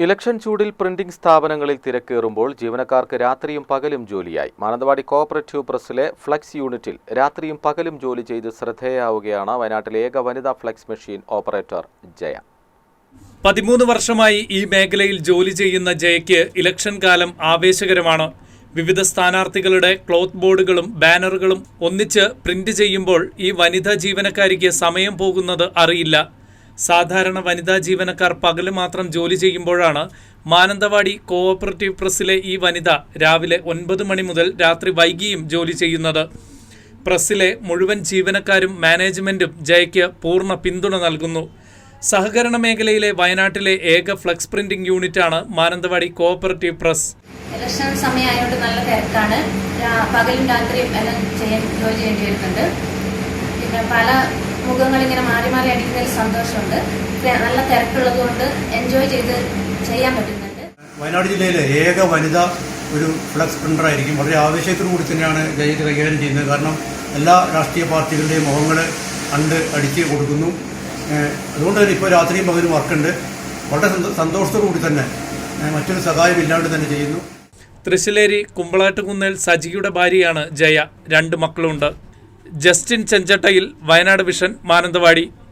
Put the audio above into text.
Election ചൂടിൽ printing സ്ഥാപനങ്ങളിൽ തിരക്കേറുമ്പോൾ ജീവനക്കാർക്ക് രാത്രിയും പകലും ജോലിയായി. മാനന്തവാടി കോഓപ്പറേറ്റീവ് പ്രസ്സിലെ ഫ്ലെക്സ് യൂണിറ്റിൽ രാത്രിയും പകലും ജോലി ചെയ്ത് ശ്രദ്ധേയയാവുകയാണ് വയനാട്ടിലെ ഏക വനിതാ ഫ്ലെക്സ് മെഷീൻ ഓപ്പറേറ്റർ ജയ. 13 വർഷമായി ഈ മേഖലയിൽ ജോലി ചെയ്യുന്ന ജയയ്ക്ക് ഇലക്ഷൻ കാലം ആവേശകരമാണ്. വിവിധ സ്ഥാനാർത്ഥികളുടെ ക്ലോത്ത് ബോർഡുകളും ബാനറുകളും ഒന്നിച്ച് പ്രിന്റ് ചെയ്യുമ്പോൾ ഈ വനിതാ ജീവനക്കാരിക്ക് സമയം പോകുന്നത് അറിയില്ല. സാധാരണ വനിതാ ജീവനക്കാർ പകല് മാത്രം ജോലി ചെയ്യുമ്പോഴാണ് മാനന്തവാടി കോഓപ്പറേറ്റീവ് പ്രസ്സിലെ ഈ വനിത രാവിലെ 9 മണി മുതൽ രാത്രി വൈകിയും ജോലി ചെയ്യുന്നത്. പ്രസ്സിലെ മുഴുവൻ ജീവനക്കാരും മാനേജ്മെന്റും ജയയ്ക്ക് പൂർണ്ണ പിന്തുണ നൽകുന്നു. സഹകരണ മേഖലയിലെ വയനാട്ടിലെ ഏക ഫ്ലെക്സ് പ്രിന്റിംഗ് യൂണിറ്റാണ് മാനന്തവാടി കോഓപ്പറേറ്റീവ് പ്രസ്. ഇലക്ഷൻ സമയമായതുകൊണ്ട് നല്ല തിരക്കാണ്. പകലും രാത്രിയും എല്ലാം ജോലി ചെയ്യേണ്ടി വരുന്നുണ്ട്. പിന്നെ പല മുഖങ്ങളിങ്ങനെ മാറി മാറി അടിക്കുന്നതിൽ സന്തോഷമുണ്ട്. നല്ല തിരക്കുള്ളത് കൊണ്ട് എൻജോയ് ചെയ്ത് ചെയ്യാൻ പറ്റുന്നുണ്ട്. വയനാട് ജില്ലയിലെ ഏക വനിത ഒരു ഫ്ലെക്സ് പ്രിന്റർ ആയിരിക്കും. വളരെ ആവേശത്തോടു കൂടി തന്നെയാണ് ജയിച്ച് കൈകാര്യം ചെയ്യുന്നത്. കാരണം എല്ലാ രാഷ്ട്രീയ പാർട്ടികളുടെയും മുഖങ്ങൾ അടിച്ച് കൊടുക്കുന്നു. അതുകൊണ്ട് തന്നെ ഇപ്പോൾ രാത്രിയും പകലും വർക്കുണ്ട്. വളരെ സന്തോഷത്തോടു കൂടി തന്നെ മറ്റൊരു സഹായമില്ലാണ്ട് തന്നെ ചെയ്യുന്നു. തൃശ്ശിലേരി കുമ്പളാട്ടുകുന്നേൽ സജിയുടെ ഭാര്യയാണ് ജയ. 2 മക്കളുണ്ട്. ജസ്റ്റിൻ ചെഞ്ചട്ടയിൽ, വയനാട് വിഷൻ, മാനന്തവാടി.